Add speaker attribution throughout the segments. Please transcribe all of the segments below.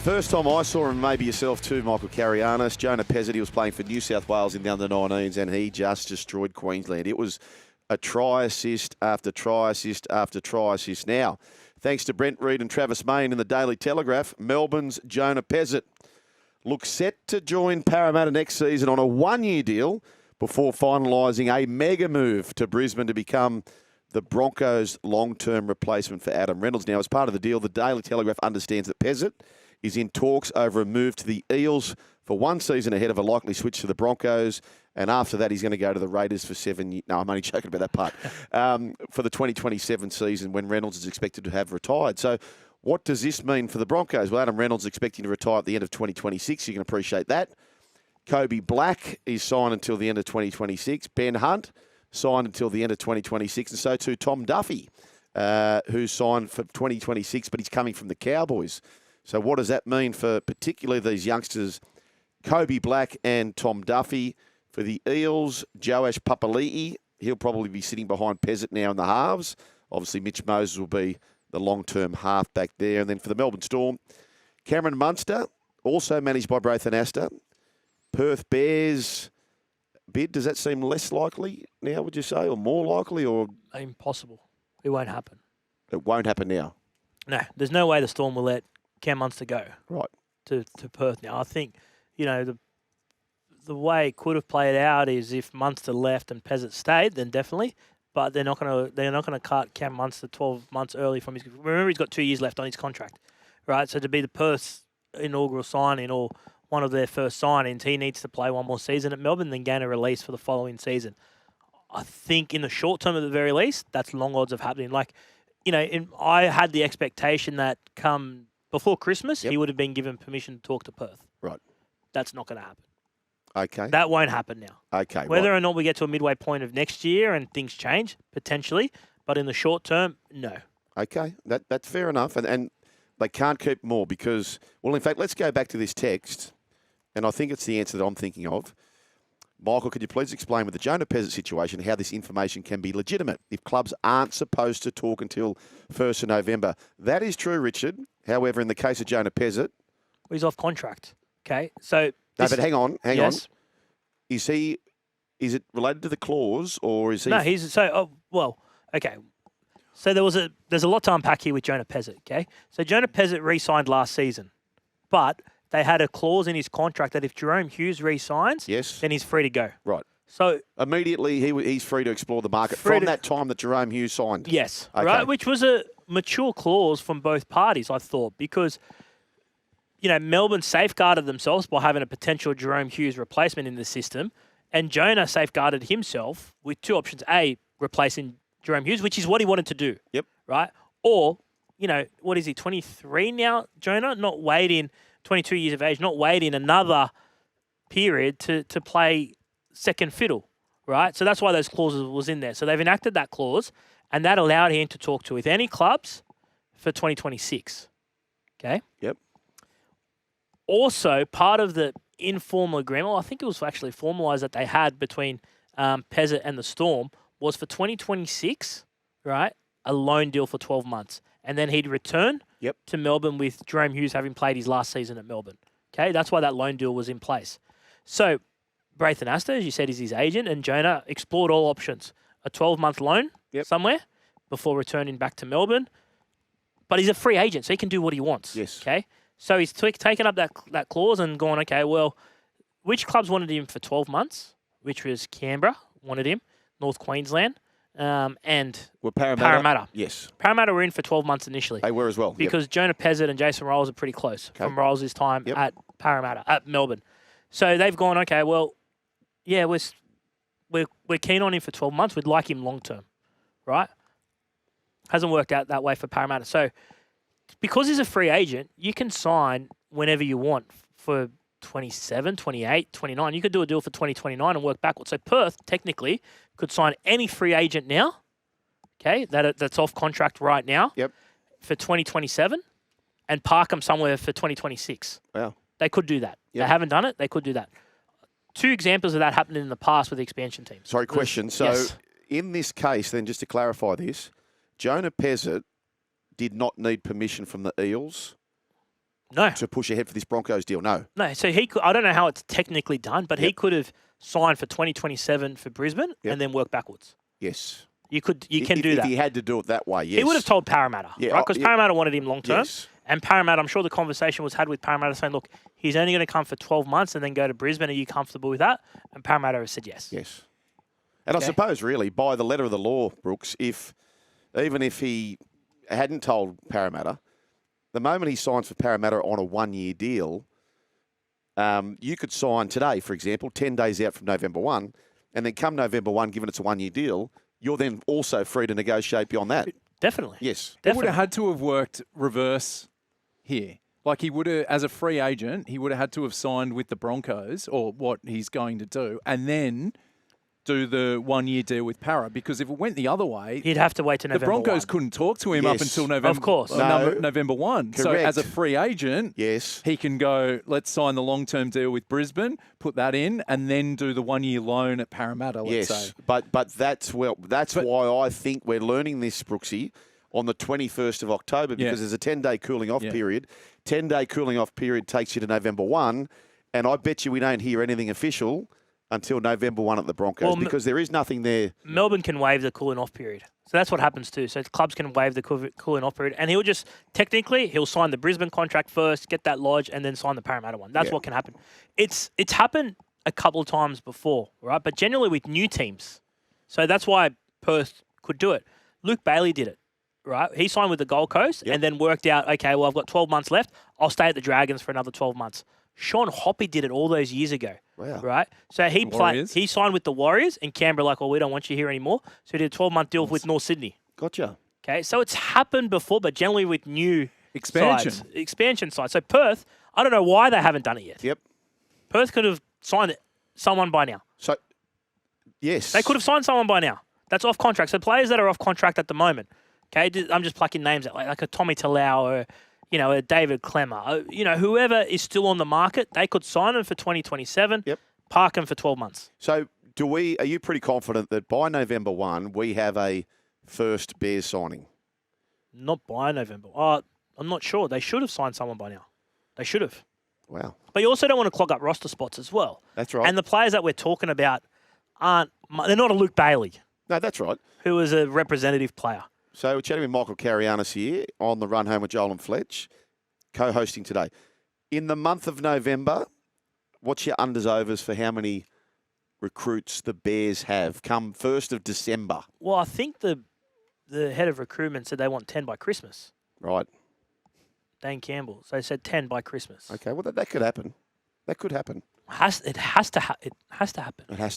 Speaker 1: First time I saw him, maybe yourself too, Michael Carayannis. Jonah Pezet, he was playing for New South Wales in the under-19s, and he just destroyed Queensland. It was a try assist after try assist after try assist. Now, thanks to Brent Reid and Travis Main in the Daily Telegraph, Melbourne's Jonah Pezet looks set to join Parramatta next season on a one-year deal before finalising a mega move to Brisbane to become the Broncos' long-term replacement for Adam Reynolds. Now, as part of the deal, the Daily Telegraph understands that Pezet is in talks over a move to the Eels for one season ahead of a likely switch to the Broncos. And after that, he's going to go to the Raiders for 7 years. No, I'm only joking about that part. For the 2027 season when Reynolds is expected to have retired. So what does this mean for the Broncos? Well, Adam Reynolds is expecting to retire at the end of 2026. You can appreciate that. Kobe Black is signed until the end of 2026. Ben Hunt signed until the end of 2026. And so too Tom Duffy, who's signed for 2026, but he's coming from the Cowboys. So what does that mean for particularly these youngsters, Kobe Black and Tom Duffy? For the Eels, Joash Papali'i, he'll probably be sitting behind Pezet now in the halves. Obviously, Mitch Moses will be the long-term half back there. And then for the Melbourne Storm, Cameron Munster, also managed by Braithen Astor. Perth Bears bid, does that seem less likely now, would you say, or more likely? Or
Speaker 2: impossible. It won't happen.
Speaker 1: It won't happen now?
Speaker 2: No, there's no way the Storm will let Cam Munster go to Perth now. I think, the way it could have played out is if Munster left and Pezet stayed, then definitely. But they're not gonna cut Cam Munster 12 months early from his. Remember, he's got 2 years left on his contract, right? So to be the Perth's inaugural signing or one of their first signings, he needs to play one more season at Melbourne, then gain a release for the following season. I think in the short term, at the very least, that's long odds of happening. I had the expectation that come before Christmas, he would have been given permission to talk to Perth.
Speaker 1: Right.
Speaker 2: That's not going to happen.
Speaker 1: Okay.
Speaker 2: That won't happen now.
Speaker 1: Okay.
Speaker 2: Whether or not we get to a midway point of next year and things change, potentially, but in the short term, no.
Speaker 1: Okay, that's fair enough. And they can't keep more because, well, in fact, let's go back to this text, and I think it's the answer that I'm thinking of. Michael, could you please explain with the Jonah Pezet situation how this information can be legitimate if clubs aren't supposed to talk until 1st of November? That is true, Richard. However, in the case of Jonah Pezet...
Speaker 2: He's off contract, okay? So...
Speaker 1: No, but hang on. Is it related to the clause or is he...
Speaker 2: No, okay. So there's a lot to unpack here with Jonah Pezet, okay? So Jonah Pezet re-signed last season, but they had a clause in his contract that if Jerome Hughes re-signs, then he's free to go.
Speaker 1: Right.
Speaker 2: So
Speaker 1: immediately he's free to explore the market from that time that Jerome Hughes signed.
Speaker 2: Yes,
Speaker 1: okay.
Speaker 2: Right, which was a mature clause from both parties, I thought, because... Melbourne safeguarded themselves by having a potential Jerome Hughes replacement in the system, and Jonah safeguarded himself with two options. A, replacing Jerome Hughes, which is what he wanted to do.
Speaker 1: Yep.
Speaker 2: Right? Or, what is he, 23 now, Jonah? Not waiting, 22 years of age, not waiting another period to play second fiddle, right? So that's why those clauses was in there. So they've enacted that clause, and that allowed him to talk to with any clubs for 2026. Okay?
Speaker 1: Yep.
Speaker 2: Also, part of the informal agreement, I think it was actually formalised that they had between Pezet and the Storm, was for 2026, right, a loan deal for 12 months. And then he'd return to Melbourne with Jerome Hughes having played his last season at Melbourne. Okay, that's why that loan deal was in place. So, Braithen Astor, as you said, is his agent, and Jonah explored all options. A 12-month loan somewhere before returning back to Melbourne. But he's a free agent, so he can do what he wants.
Speaker 1: Yes.
Speaker 2: Okay? So he's taken up that clause and gone, okay, well, which clubs wanted him for 12 months? Which was Canberra wanted him, North Queensland, and Parramatta.
Speaker 1: Yes.
Speaker 2: Parramatta were in for 12 months initially.
Speaker 1: They were as well.
Speaker 2: Because Jonah Pezet and Jason Rolls are pretty close from Rolls' time at Parramatta, at Melbourne. So they've gone, okay, well, yeah, we're keen on him for 12 months. We'd like him long term, right? Hasn't worked out that way for Parramatta. So because he's a free agent, you can sign whenever you want for 27, 28, 29. You could do a deal for 2029 and work backwards. So Perth, technically, could sign any free agent now, okay, that's off contract right now for 2027 and park them somewhere for 2026.
Speaker 1: Wow.
Speaker 2: They could do that. They haven't done it. They could do that. Two examples of that happened in the past with the expansion teams.
Speaker 1: Sorry, question. So in this case, then, just to clarify this, Jonah Pezet did not need permission from the Eels
Speaker 2: No.
Speaker 1: to push ahead for this Broncos deal? No.
Speaker 2: No, so he could, I don't know how it's technically done, but he
Speaker 1: Yep.
Speaker 2: could have signed for 2027 for Brisbane
Speaker 1: Yep.
Speaker 2: and then work backwards.
Speaker 1: Yes.
Speaker 2: You can do
Speaker 1: If
Speaker 2: that.
Speaker 1: he had to do it that way, yes.
Speaker 2: He would have told Parramatta,
Speaker 1: Yeah,
Speaker 2: right? Because Parramatta wanted him long term.
Speaker 1: Yes.
Speaker 2: And Parramatta, I'm sure the conversation was had with Parramatta saying, look, he's only going to come for 12 months and then go to Brisbane. Are you comfortable with that? And Parramatta has said yes.
Speaker 1: Yes. And I suppose, really, by the letter of the law, Brooks, even if he hadn't told Parramatta, the moment he signs for Parramatta on a 1-year deal, you could sign today, for example, 10 days out from November 1, and then come November 1, given it's a 1-year deal, you're then also free to negotiate beyond that.
Speaker 2: Definitely.
Speaker 1: Yes.
Speaker 3: He would have had to have worked reverse here. Like he would have, as a free agent, he would have had to have signed with the Broncos or what he's going to do, and then do the 1-year deal with Para. Because if it went the other way,
Speaker 2: he'd have to wait to November
Speaker 3: the Broncos
Speaker 2: 1.
Speaker 3: couldn't talk to him up
Speaker 1: Yes.
Speaker 3: until November.
Speaker 2: Of course.
Speaker 3: November 1. So
Speaker 1: Correct.
Speaker 3: as a free agent,
Speaker 1: Yes.
Speaker 3: he can go, let's sign the long-term deal with Brisbane, put that in, and then do the 1-year loan at Parramatta, let's say.
Speaker 1: But that's why I think we're learning this, Brooksy, on the 21st of October, because there's a 10-day cooling off period. 10-day cooling off period takes you to November 1, and I bet you we don't hear anything official until November 1 at the Broncos, because there is nothing there.
Speaker 2: Melbourne can waive the cooling off period. So that's what happens too. So clubs can waive the cooling off period, and he'll sign the Brisbane contract first, get that lodge, and then sign the Parramatta one. That's what can happen. It's happened a couple of times before, right? But generally with new teams. So that's why Perth could do it. Luke Bailey did it, right? He signed with the Gold Coast and then worked out, okay, well, I've got 12 months left. I'll stay at the Dragons for another 12 months. Sean Hoppy did it all those years ago.
Speaker 1: Wow.
Speaker 2: Right? So he signed with the Warriors, and Canberra like, well, we don't want you here anymore. So he did a 12-month deal with North Sydney.
Speaker 1: Gotcha.
Speaker 2: Okay, so it's happened before, but generally with new
Speaker 3: Expansion
Speaker 2: sides. So Perth, I don't know why they haven't done it yet.
Speaker 1: Yep.
Speaker 2: Perth could have signed someone by now.
Speaker 1: So, yes.
Speaker 2: They could have signed someone by now. That's off contract. So players that are off contract at the moment, okay, I'm just plucking names out, like a Tommy Talau or a David Clemmer, whoever is still on the market, they could sign them for 2027, park them for 12 months.
Speaker 1: So are you pretty confident that by November 1, we have a first Bears signing?
Speaker 2: Not by November. I'm not sure. They should have signed someone by now. They should have.
Speaker 1: Wow.
Speaker 2: But you also don't want to clog up roster spots as well.
Speaker 1: That's right.
Speaker 2: And the players that we're talking about they're not a Luke Bailey.
Speaker 1: No, that's right.
Speaker 2: Who is a representative player.
Speaker 1: So we're chatting with Michael Carayannis here on the Run Home with Joel and Fletch, co-hosting today. In the month of November, what's your unders overs for how many recruits the Bears have come 1st of December?
Speaker 2: Well, I think the head of recruitment said they want 10 by Christmas.
Speaker 1: Right.
Speaker 2: Dane Campbell. So they said 10 by Christmas.
Speaker 1: Okay, well, that could happen. That could happen.
Speaker 2: It has to happen.
Speaker 1: It has to happen.
Speaker 2: It has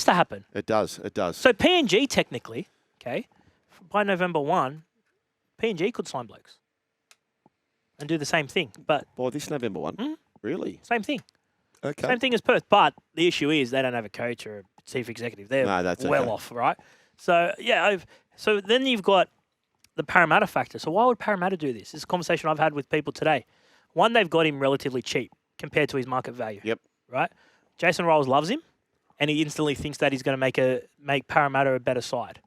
Speaker 2: to happen.
Speaker 1: It does. It does.
Speaker 2: So PNG technically, okay, by November 1, PNG could sign blokes and do the same thing. But
Speaker 1: by this November 1? Really?
Speaker 2: Same thing.
Speaker 1: Okay.
Speaker 2: Same thing as Perth. But the issue is they don't have a coach or a chief executive. They're
Speaker 1: that's
Speaker 2: well
Speaker 1: okay.
Speaker 2: off, right? So, so then you've got the Parramatta factor. So why would Parramatta do this? This is a conversation I've had with people today. One, they've got him relatively cheap compared to his market value.
Speaker 1: Yep.
Speaker 2: Right? Jason Rolls loves him, and he instantly thinks that he's going to make Parramatta a better side.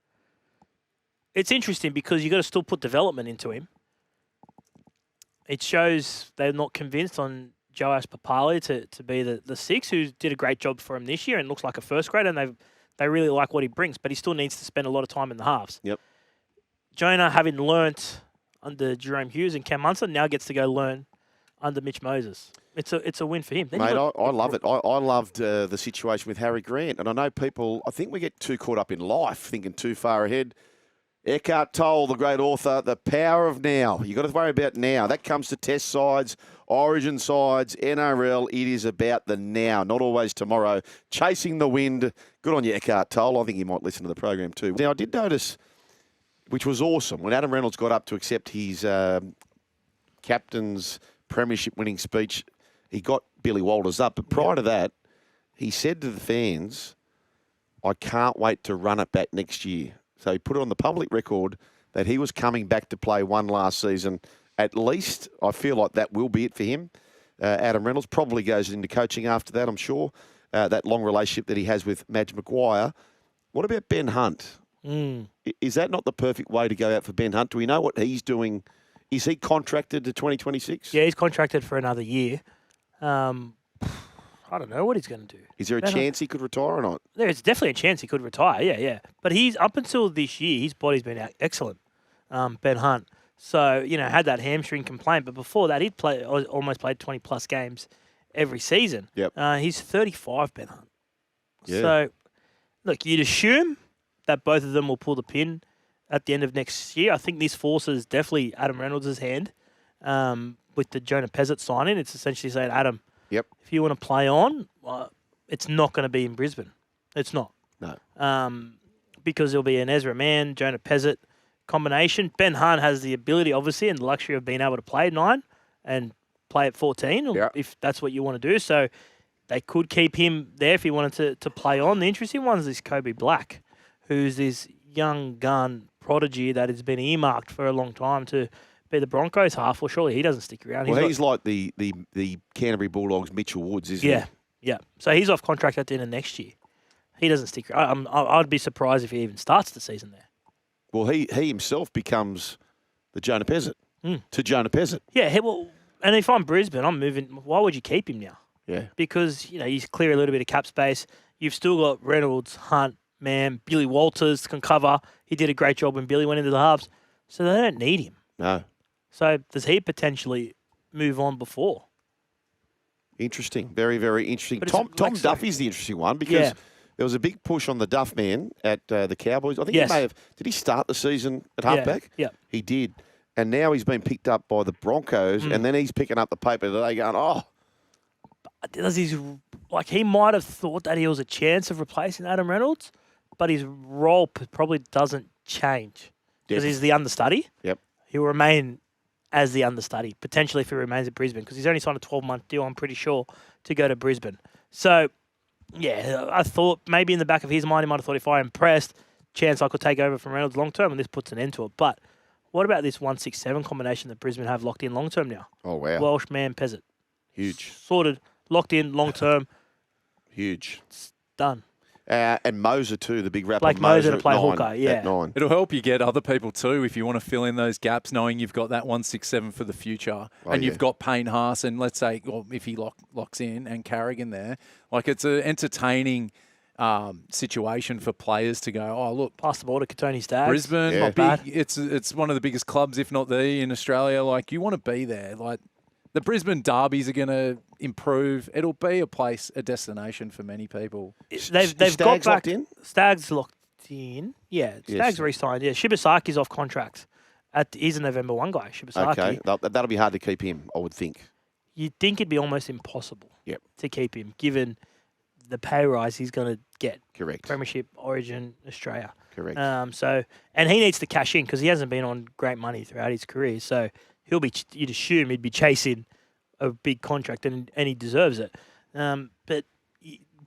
Speaker 2: It's interesting because you've got to still put development into him. It shows they're not convinced on Joash Papali to be the 6, who did a great job for him this year and looks like a first grader, and they really like what he brings, but he still needs to spend a lot of time in the halves.
Speaker 1: Yep.
Speaker 2: Jonah, having learnt under Jerome Hughes and Cam Munson, now gets to go learn under Mitch Moses. It's a win for him.
Speaker 1: Mate, I love it. I loved the situation with Harry Grant. And I know I think we get too caught up in life, thinking too far ahead. Eckhart Tolle, the great author, the power of now. You've got to worry about now. That comes to test sides, origin sides, NRL. It is about the now, not always tomorrow. Chasing the wind. Good on you, Eckhart Tolle. I think you might listen to the program too. Now, I did notice, which was awesome, when Adam Reynolds got up to accept his captain's premiership-winning speech, he got Billy Walters up. But prior to that, he said to the fans, I can't wait to run it back next year. So he put it on the public record that he was coming back to play one last season. At least, I feel like that will be it for him. Adam Reynolds probably goes into coaching after that, I'm sure. That long relationship that he has with Madge Maguire. What about Ben Hunt? Is that not the perfect way to go out for Ben Hunt? Do we know what he's doing Is he contracted to 2026?
Speaker 2: Yeah, he's contracted for another year. I don't know what he's going to do.
Speaker 1: Is there a chance he could retire or not?
Speaker 2: There's definitely a chance he could retire, yeah. But he's up until this year, his body's been excellent, Ben Hunt. So, had that hamstring complaint. But before that, he'd almost played 20-plus games every season.
Speaker 1: Yep.
Speaker 2: He's 35, Ben Hunt.
Speaker 1: Yeah.
Speaker 2: So, look, you'd assume that both of them will pull the pin at the end of next year. I think this forces definitely Adam Reynolds' hand with the Jonah Pezet signing. It's essentially saying, Adam,
Speaker 1: Yep.
Speaker 2: if you want to play on, it's not going to be in Brisbane. It's not.
Speaker 1: No.
Speaker 2: Because there'll be an Ezra Mann, Jonah Pezet combination. Ben Hunt has the ability, obviously, and the luxury of being able to play 9 and play at 14, if that's what you want to do. So they could keep him there if he wanted to play on. The interesting one is this Kobe Black, who's this young gun prodigy that has been earmarked for a long time to be the Broncos half. Well, surely he doesn't stick around.
Speaker 1: Well, he's like the Canterbury Bulldogs Mitchell Woods, isn't he?
Speaker 2: Yeah. So he's off contract at the end of next year. He doesn't stick around. I'd be surprised if he even starts the season there.
Speaker 1: Well, he himself becomes the Jonah Pezet to Jonah Pezet.
Speaker 2: Yeah, and if I'm Brisbane, I'm moving. Why would you keep him now?
Speaker 1: Yeah.
Speaker 2: Because, you clear a little bit of cap space. You've still got Reynolds, Hunt, Mann, Billy Walters can cover. He did a great job when Billy went into the halves. So they don't need him.
Speaker 1: No.
Speaker 2: So does he potentially move on before?
Speaker 1: Interesting. Very, very interesting.
Speaker 2: But
Speaker 1: Tom Duffy's the interesting one because there was a big push on the Duff man at the Cowboys. I think he may have. Did he start the season at halfback?
Speaker 2: Yeah.
Speaker 1: He did. And now he's been picked up by the Broncos, and then he's picking up the paper today going,
Speaker 2: he might have thought that he was a chance of replacing Adam Reynolds, but his role probably doesn't change because he's the understudy.
Speaker 1: Yep.
Speaker 2: He'll remain as the understudy, potentially if he remains at Brisbane, because he's only signed a 12-month deal, I'm pretty sure, to go to Brisbane. So, yeah, I thought maybe in the back of his mind, he might have thought if I impressed, chance I could take over from Reynolds long-term, and this puts an end to it. But what about this 1-6-7 combination that Brisbane have locked in long-term now?
Speaker 1: Oh, wow.
Speaker 2: Welsh, Mann, Pezet.
Speaker 1: Huge.
Speaker 2: Sorted, locked in, long-term.
Speaker 1: Huge.
Speaker 2: It's done.
Speaker 1: And Moser too, the big rapper.
Speaker 2: Blake Moser to play
Speaker 1: 9,
Speaker 2: hooker, yeah.
Speaker 1: At 9.
Speaker 3: It'll help you get other people too if you want to fill in those gaps, knowing you've got that 1-6-7 for the future, you've got Payne Haas, and let's say, if he locks in, and Carrigan there, it's an entertaining situation for players to go, oh look,
Speaker 2: pass the ball to Katoni Staggs.
Speaker 3: Brisbane,
Speaker 2: not bad.
Speaker 3: It's one of the biggest clubs, if not the, in Australia. You want to be there. The Brisbane derbies are going to improve. It'll be a destination for many people.
Speaker 2: They've got back. Locked in? Staggs locked in. Yeah, Staggs re-signed. Yeah, Shibasaki's off contract. He's a November 1 guy, Shibasaki.
Speaker 1: Okay, that'll be hard to keep him, I would think.
Speaker 2: You'd think it'd be almost impossible to keep him, given the pay rise he's going to get.
Speaker 1: Correct.
Speaker 2: Premiership, Origin, Australia.
Speaker 1: Correct.
Speaker 2: And he needs to cash in because he hasn't been on great money throughout his career. So you'd assume he'd be chasing a big contract, and he deserves it. But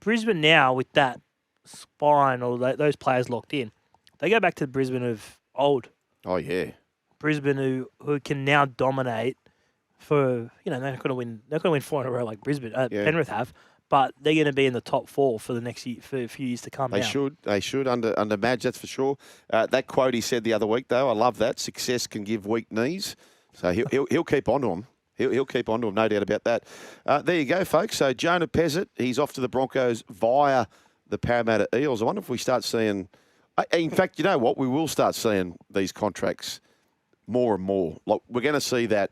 Speaker 2: Brisbane now, with that spine or those players locked in, they go back to the Brisbane of old.
Speaker 1: Oh, yeah.
Speaker 2: Brisbane who can now dominate for, they're not going to win 4 in a row like Penrith have, but they're going to be in the top 4 for the next year, for a few years to come.
Speaker 1: They should under Madge, that's for sure. That quote he said the other week, though, I love that. Success can give weak knees. So he'll keep on to him. He'll keep on to him, no doubt about that. There you go, folks. So Jonah Pezet, he's off to the Broncos via the Parramatta Eels. I wonder if we start seeing... In fact, you know what? We will start seeing these contracts more and more. We're going to see that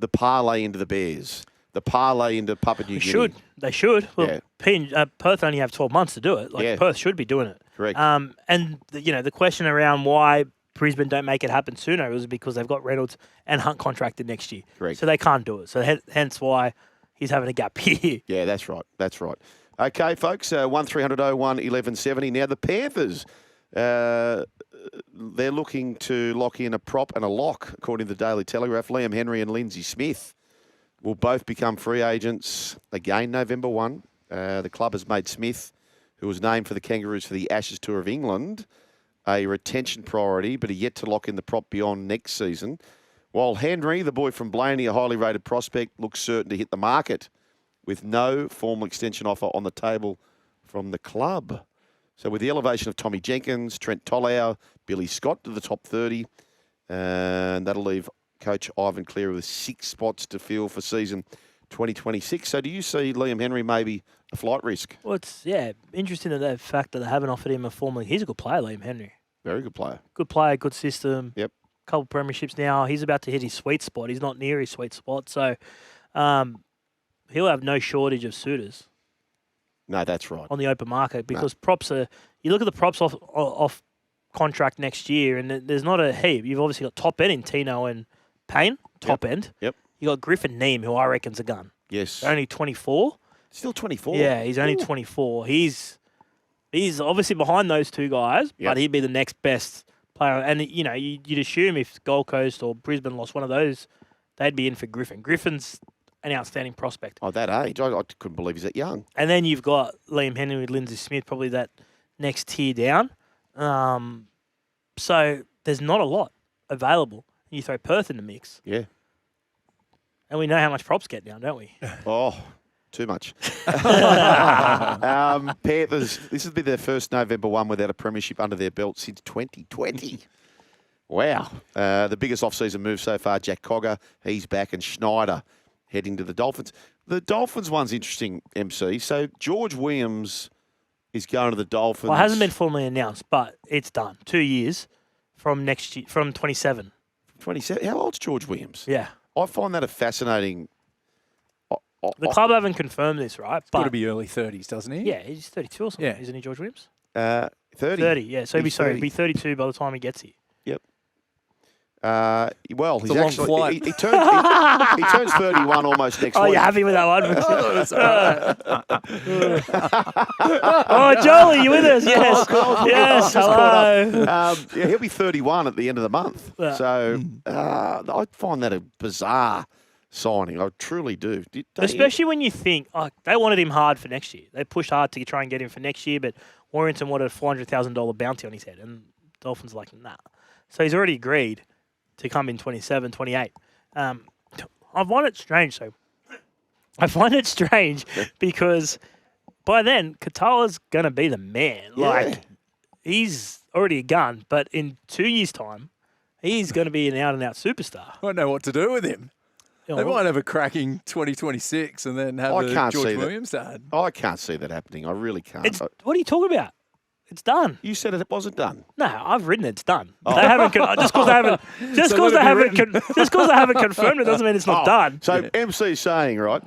Speaker 1: the parlay into the Bears, the parlay into Papua New Guinea.
Speaker 2: They should. Well, Perth only have 12 months to do it. Perth should be doing it.
Speaker 1: Correct.
Speaker 2: And the question around why Brisbane don't make it happen sooner is because they've got Reynolds and Hunt contracted next year.
Speaker 1: Correct.
Speaker 2: So they can't do it. So hence why he's having a gap year.
Speaker 1: Yeah, that's right. That's right. Okay, folks, 1300 01 1170. Now, the Panthers, they're looking to lock in a prop and a lock, according to the Daily Telegraph. Liam Henry and Lindsay Smith will both become free agents again November 1. The club has made Smith, who was named for the Kangaroos for the Ashes Tour of England, a retention priority, but are yet to lock in the prop beyond next season. While Henry, the boy from Blaney, a highly rated prospect, looks certain to hit the market with no formal extension offer on the table from the club. So with the elevation of Tommy Jenkins, Trent Tollau, Billy Scott to the top 30, And that'll leave Coach Ivan Cleary with 6 spots to fill for season 2026. So do you see Liam Henry maybe a flight risk?
Speaker 2: Well, it's, interesting that the fact that they haven't offered him a formal. He's a good player, Liam Henry.
Speaker 1: Very good player.
Speaker 2: Good player, good system.
Speaker 1: Yep.
Speaker 2: Couple premierships now. He's about to hit his sweet spot. He's not near his sweet spot. So he'll have no shortage of suitors.
Speaker 1: No, that's right.
Speaker 2: On the open market because props are. You look at the props off contract next year, and there's not a heap. You've obviously got top end in Tino and Payne, top end.
Speaker 1: Yep.
Speaker 2: You got Griffin Neem, who I reckon's a gun.
Speaker 1: Yes.
Speaker 2: Only 24.
Speaker 1: Still 24.
Speaker 2: Yeah, he's only 24. He's obviously behind those two guys, but he'd be the next best player. And you'd assume if Gold Coast or Brisbane lost one of those, they'd be in for Griffin. Griffin's an outstanding prospect.
Speaker 1: Oh, that age. I couldn't believe he's that young.
Speaker 2: And then you've got Liam Henry with Lindsay Smith, probably that next tier down. So there's not a lot available. You throw Perth in the mix.
Speaker 1: Yeah.
Speaker 2: And we know how much props get now, don't we?
Speaker 1: Oh, too much. Panthers, this has been their first November 1 without a premiership under their belt since 2020. Wow. The biggest off-season move so far, Jack Cogger, he's back, and Schneider heading to the Dolphins. The Dolphins one's interesting, MC. So George Williams is going to the Dolphins.
Speaker 2: Well, it hasn't been formally announced, but it's done. 2 years from next year, from 27.
Speaker 1: 27? How old's George Williams?
Speaker 2: Yeah.
Speaker 1: I find that a fascinating...
Speaker 2: The club haven't confirmed this, right?
Speaker 3: It's got to be early 30s, doesn't he?
Speaker 2: Yeah, he's 32 or something,
Speaker 3: Yeah.
Speaker 2: Isn't he, George Williams?
Speaker 1: 30.
Speaker 2: 30, yeah. So he'll be 32 by the time he gets here.
Speaker 1: Yep. Well,
Speaker 3: It's
Speaker 1: he's
Speaker 3: a long
Speaker 1: actually
Speaker 3: flight.
Speaker 1: he turns 31 almost next
Speaker 2: Oh,
Speaker 1: week.
Speaker 2: you're happy with that one? Oh, Joel, you with us? Yes. Yes, hello.
Speaker 1: He'll be 31 at the end of the month.
Speaker 2: Yeah.
Speaker 1: So I find that a bizarre signing. I truly do.
Speaker 2: Especially when you think, they wanted him hard for next year. They pushed hard to try and get him for next year, but Warrington wanted a $400,000 bounty on his head, and Dolphins are like, nah. So he's already agreed to come in 27, 28. I find it strange, because by then, Katoa's going to be the man.
Speaker 1: Yeah.
Speaker 2: Like, he's already a gun, but in 2 years' time, he's going to be an out-and-out superstar.
Speaker 3: I don't know what to do with him. They might have a cracking 2026 and then have a George Williams dad.
Speaker 1: I can't see that happening. I really can't.
Speaker 2: What are you talking about? It's done.
Speaker 1: You said it wasn't done.
Speaker 2: No, I've written it's done. They haven't just because they haven't confirmed it doesn't mean it's not done.
Speaker 1: So MC's saying, right?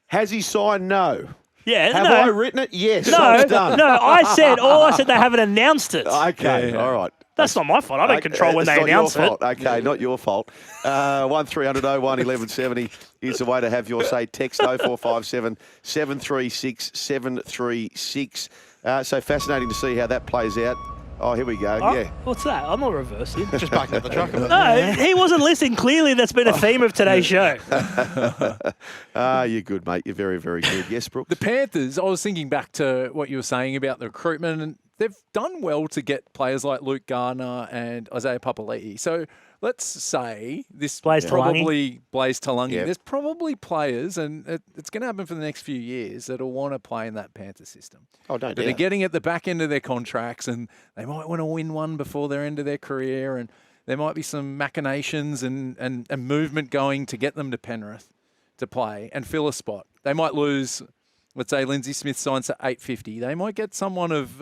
Speaker 1: Has he signed? No.
Speaker 2: Yeah.
Speaker 1: Have I written it? Yes. So
Speaker 2: No.
Speaker 1: it's done.
Speaker 2: No. I said they haven't announced it.
Speaker 1: Okay. All right.
Speaker 2: That's not my fault. I don't control when they announce it.
Speaker 1: Okay, not your fault. 1300 01 1170 is the way to have your say. Text 0457 736 736. So fascinating to see how that plays out. Oh, here we go.
Speaker 2: Oh,
Speaker 1: Yeah.
Speaker 2: What's that? I'm not reversing.
Speaker 4: Just backing up the truck a bit.
Speaker 2: No, he wasn't listening. Clearly, that's been a theme of today's show.
Speaker 1: You're good, mate. You're very, very good. Yes, Brooks?
Speaker 3: The Panthers, I was thinking back to what you were saying about the recruitment, and they've done well to get players like Luke Gardner and Isaiah Papali'i. So let's say this
Speaker 2: Blaise
Speaker 3: probably Blaise Talangi.
Speaker 1: Yep.
Speaker 3: There's probably players, and it's going to happen for the next few years, that'll want to play in that Panther system.
Speaker 1: Oh, don't
Speaker 3: But they're getting at the back end of their contracts, and they might want to win one before their end of their career, and there might be some machinations and movement going to get them to Penrith to play and fill a spot. They might lose... Let's say Lindsay Smith signs at $850. They might get someone of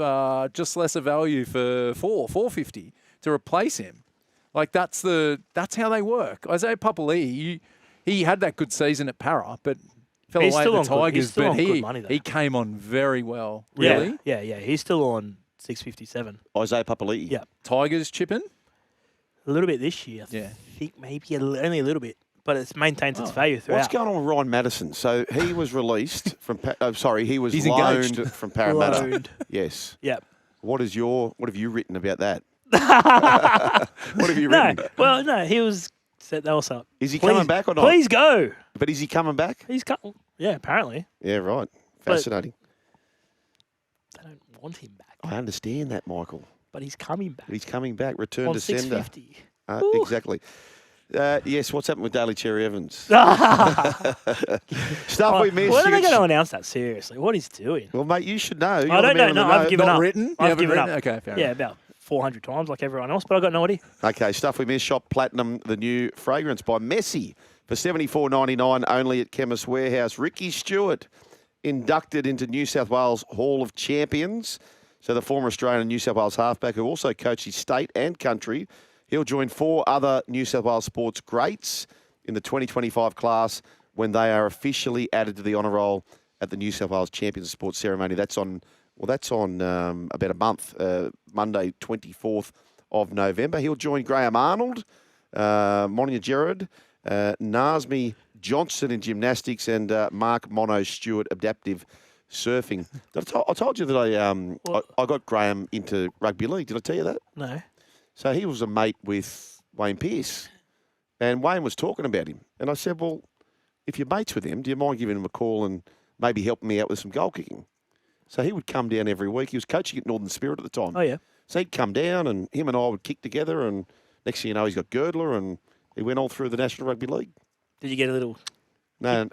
Speaker 3: just lesser value for $450 to replace him. Like that's how they work. Isaiah Papali'i, he had that good season at Para, but fell away at the Tigers. But he came on very well. Really?
Speaker 2: Yeah. He's still on 657.
Speaker 1: Isaiah Papali'i.
Speaker 2: Yeah.
Speaker 3: Tigers chipping?
Speaker 2: A little bit this year. I think maybe only a little bit. But it maintains its value throughout.
Speaker 1: What's going on with Ryan Madison? So he was released from. He was
Speaker 3: He's
Speaker 1: loaned
Speaker 3: engaged.
Speaker 1: from Parramatta.
Speaker 2: Loaned.
Speaker 1: Yes.
Speaker 2: Yep.
Speaker 1: What have you written about that? What have you written?
Speaker 2: No. He was set those up.
Speaker 1: Is he coming back or not?
Speaker 2: Please go.
Speaker 1: But is he coming back?
Speaker 2: He's coming. Yeah, apparently.
Speaker 1: Yeah, right. Fascinating.
Speaker 2: They don't want him back.
Speaker 1: I understand that, Michael.
Speaker 2: But he's coming back.
Speaker 1: But he's coming back. Return
Speaker 2: on
Speaker 1: to sender.
Speaker 2: 650.
Speaker 1: Exactly. Yes, what's happened with Daly Cherry Evans? Stuff we missed.
Speaker 2: When are they going to announce that seriously? What he's doing?
Speaker 1: Well, mate, you should know.
Speaker 2: I don't know. No, I've given up.
Speaker 3: Written?
Speaker 2: I've given up.
Speaker 3: Okay, fair
Speaker 2: Yeah,
Speaker 3: enough.
Speaker 2: about 400 times like everyone else, but I got no idea.
Speaker 1: Okay, stuff we missed. Shop Platinum, the new fragrance by Messi for $74.99 only at Chemist Warehouse. Ricky Stewart inducted into New South Wales Hall of Champions. So the former Australian and New South Wales halfback who also coached his state and country. He'll join 4 other New South Wales sports greats in the 2025 class when they are officially added to the honour roll at the New South Wales Champions of Sports ceremony. That's on about a month, Monday, 24th of November. He'll join Graham Arnold, Monia Gerard, Nazmi Johnson in gymnastics, and Mark Mono Stewart adaptive surfing. I told you that I got Graham into rugby league. Did I tell you that?
Speaker 2: No.
Speaker 1: So he was a mate with Wayne Pearce, and Wayne was talking about him. And I said, well, if you're mates with him, do you mind giving him a call and maybe helping me out with some goal kicking? So he would come down every week. He was coaching at Northern Spirit at the time.
Speaker 2: Oh, yeah.
Speaker 1: So he'd come down and him and I would kick together, and next thing you know, he's got girdler and he went all through the National Rugby League.
Speaker 2: Did you get a little...
Speaker 1: No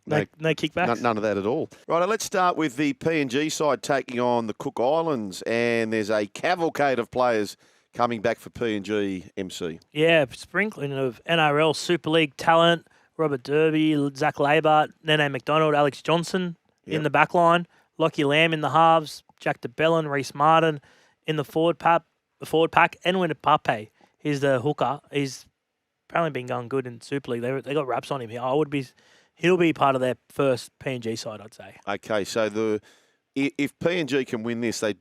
Speaker 2: kickbacks?
Speaker 1: None of that at all. Right, let's start with the PNG side taking on the Cook Islands, and there's a cavalcade of players coming back for PNG, MC.
Speaker 2: Yeah, sprinkling of NRL Super League talent, Robert Derby, Zach Labart, Nene McDonald, Alex Johnson in the back line, Lockie Lamb in the halves, Jack DeBellin, Reece Martin in the forward pack, Edwin Pape. He's the hooker. He's apparently been going good in Super League. They got raps on him here. He'll be part of their first PNG side, I'd say.
Speaker 1: Okay, so if PNG can win this, they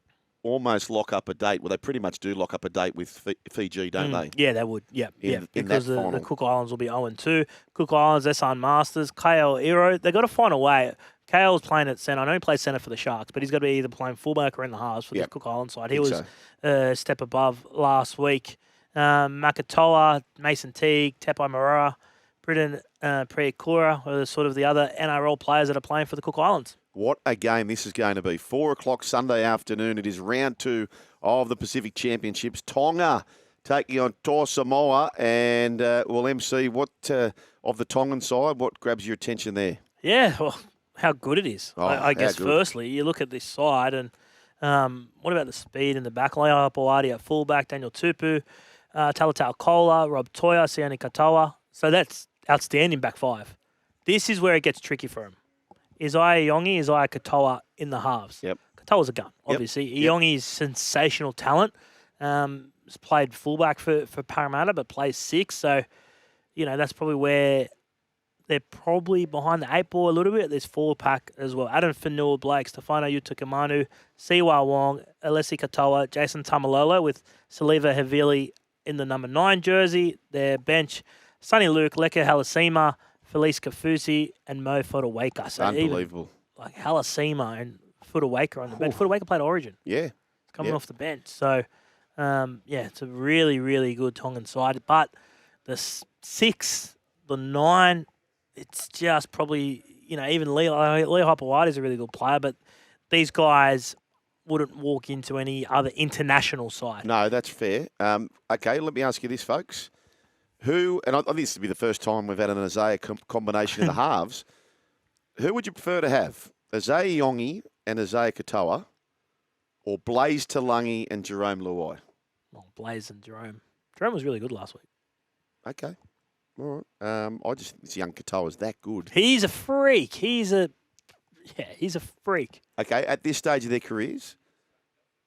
Speaker 1: almost lock up a date. Well, they pretty much do lock up a date with Fiji, don't they?
Speaker 2: Yeah, they would. Yeah, because
Speaker 1: that
Speaker 2: the Cook Islands will be 0-2. Cook Islands, SN Masters, KL Iro. They've got to find a way. KL's playing at centre. I know he plays centre for the Sharks, but he's got to be either playing fullback or in the halves for the Cook Islands side. He was a step above last week. Makatoa, Mason Teague, Tepai Marora, Britton Priakura are sort of the other NRL players that are playing for the Cook Islands. What
Speaker 1: a game this is going to be. 4 o'clock Sunday afternoon. It is round 2 of the Pacific Championships. Tonga taking on Samoa. And, MC, what of the Tongan side, what grabs your attention there?
Speaker 2: Yeah, well, how good it is. I guess,
Speaker 1: good.
Speaker 2: Firstly, you look at this side and what about the speed in the back line? Apawadi at fullback, Daniel Tupu, Talatau Kola, Rob Toya, Sione Katoa. So that's outstanding back 5. This is where it gets tricky for him. Isaiah Yongi, Isaiah Katoa in the halves.
Speaker 1: Yep.
Speaker 2: Katoa's a gun, obviously. Yep. Yongi's sensational talent. Has played fullback for Parramatta, but plays 6. So, that's probably where they're probably behind the 8 ball a little bit. There's 4 pack as well. Adam Fanua Blake, Stefano Utukamanu, Siwa Wong, Alessi Katoa, Jason Tamalolo with Saliva Havili in the number 9 jersey. Their bench, Sonny Luke, Leka Halasima, Felice Kafusi, and Mo Fotuwaika. So
Speaker 1: unbelievable.
Speaker 2: Like Halasima and Fotuwaika on the bench. Fotuwaika played Origin.
Speaker 1: Yeah.
Speaker 2: Coming off the bench. So, it's a really, really good Tongan side. But the 6, the 9, it's just probably, even Leo Hopewadi is a really good player, but these guys wouldn't walk into any other international side.
Speaker 1: No, that's fair. Okay, let me ask you this, folks. Who, and I think this would be the first time we've had an Isaiah combination in the halves. Who would you prefer to have? Isaiah Yongi and Isaiah Katoa, or Blaze Talangi and Jerome Luai?
Speaker 2: Well, Blaze and Jerome. Jerome was really good last week.
Speaker 1: Okay. All right. I just think this young Katoa is that good.
Speaker 2: He's a freak. He's a freak.
Speaker 1: Okay, at this stage of their careers,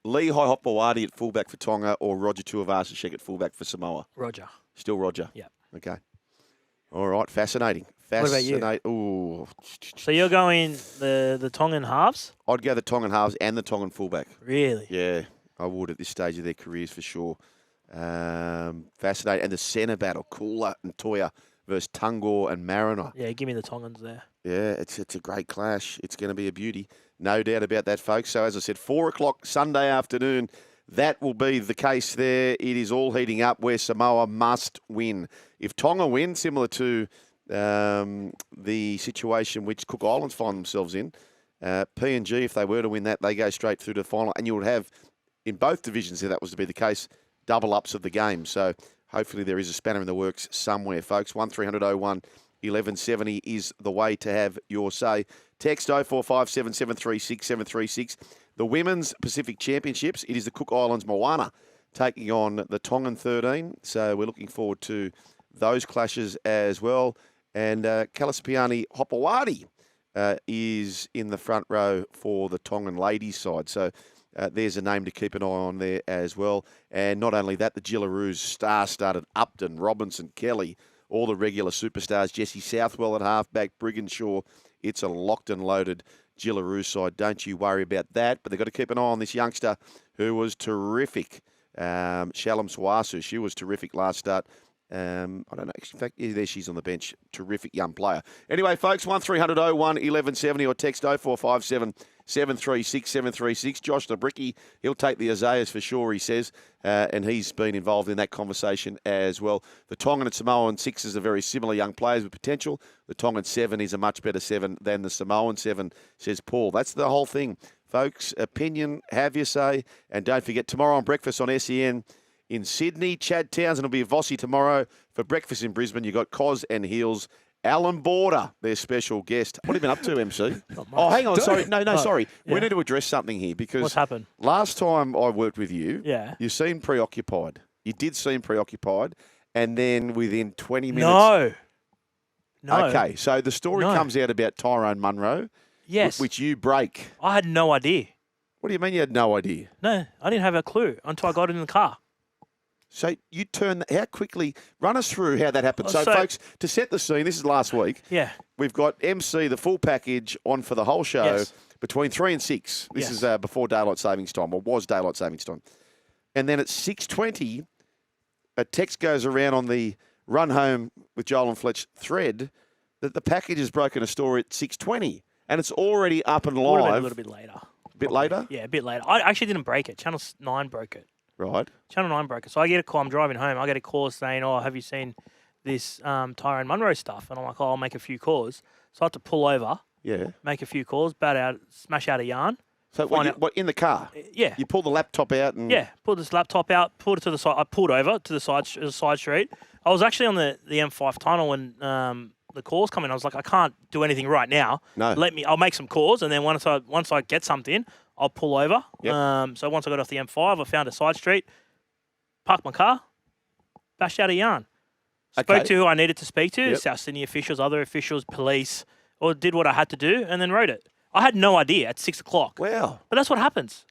Speaker 1: Lehigh Hopewadi at fullback for Tonga or Roger Tuivasa-Sheck at fullback for Samoa?
Speaker 2: Roger.
Speaker 1: Still Roger?
Speaker 2: Yeah.
Speaker 1: Okay. All right, fascinating.
Speaker 2: What about you?
Speaker 1: Ooh.
Speaker 2: So you're going the Tongan halves?
Speaker 1: I'd go the Tongan halves and the Tongan fullback.
Speaker 2: Really?
Speaker 1: Yeah, I would at this stage of their careers for sure. Fascinating. And the centre battle, Kula and Toya versus Tungor and Mariner.
Speaker 2: Yeah, give me the Tongans there.
Speaker 1: Yeah, it's a great clash. It's going to be a beauty. No doubt about that, folks. So as I said, 4 o'clock Sunday afternoon, that will be the case there. It is all heating up where Samoa must win. If Tonga win, similar to the situation which Cook Islands find themselves in, PNG, if they were to win that, they go straight through to the final. And you would have, in both divisions, if that was to be the case, double ups of the game. So hopefully there is a spanner in the works somewhere, folks. 1300 01 1170 is the way to have your say. Text 0457 736 736. The Women's Pacific Championships, it is the Cook Islands Moana taking on the Tongan 13. So we're looking forward to those clashes as well. And Kalasipiani Hopewadi is in the front row for the Tongan ladies side. So there's a name to keep an eye on there as well. And not only that, the Gillaroos star-studded Upton, Robinson, Kelly, all the regular superstars, Jesse Southwell at halfback, Briganshaw. It's a locked and loaded Gillaroos side. Don't you worry about that. But they've got to keep an eye on this youngster who was terrific, Shalom Swasu. She was terrific last start. I don't know. In fact, yeah, there she's on the bench. Terrific young player. Anyway, folks, 1300 01 1170 or text 0457 736 736. Josh LeBricky, he'll take the Isaiahs for sure, he says, and he's been involved in that conversation as well. The Tongan and Samoan Sixers are very similar young players with potential. The Tongan 7 is a much better 7 than the Samoan 7, says Paul. That's the whole thing, folks. Opinion, have your say, and don't forget, tomorrow on Breakfast on SEN, in Sydney, Chad Townsend will be a Vossi tomorrow. For breakfast in Brisbane, you've got Cos and Heels. Alan Border, their special guest. What have you been up to, MC? Oh, hang on. Sorry. No, sorry. Yeah. We need to address something here because...
Speaker 2: What's happened?
Speaker 1: Last time I worked with you,
Speaker 2: yeah,
Speaker 1: you seemed preoccupied. You did seem preoccupied. And then within 20 minutes...
Speaker 2: No.
Speaker 1: Okay, so the story comes out about Tyrone Munro.
Speaker 2: Yes.
Speaker 1: Which you break.
Speaker 2: I had no idea.
Speaker 1: What do you mean you had no idea?
Speaker 2: No, I didn't have a clue until I got in the car.
Speaker 1: So you turn how quickly? Run us through how that happened. So, folks, to set the scene, this is last week.
Speaker 2: Yeah,
Speaker 1: we've got MC the full package on for the whole show between 3 and 6. This is before daylight savings time, or was daylight savings time. And then at 6:20, a text goes around on the Run Home with Joel and Fletch thread that the package has broken a story at 6:20, and it's already up and live.
Speaker 2: Would have been a little bit later.
Speaker 1: A bit later?
Speaker 2: Yeah, a bit later. I actually didn't break it. Channel 9 broke it.
Speaker 1: Right.
Speaker 2: Channel 9 broke it. So I get a call. I'm driving home. I get a call saying, "Oh, have you seen this Tyrone Munro stuff?" And I'm like, "Oh, I'll make a few calls." So I had to pull over.
Speaker 1: Yeah.
Speaker 2: Make a few calls, smash out a yarn.
Speaker 1: So what in the car?
Speaker 2: Yeah.
Speaker 1: You pull the laptop out and...
Speaker 2: Yeah, pulled this laptop out, pulled it to the side. I pulled over to the side street. I was actually on the M5 tunnel when the calls come in. I was like, I can't do anything right now.
Speaker 1: No.
Speaker 2: I'll make some calls, and then once I get something, I'll pull over.
Speaker 1: Yep.
Speaker 2: So once I got off the M5, I found a side street, parked my car, bashed out a yarn. Spoke to who I needed to speak to, South Sydney officials, other officials, police, or did what I had to do, and then wrote it. I had no idea at 6 o'clock.
Speaker 1: Wow.
Speaker 2: But that's what happens.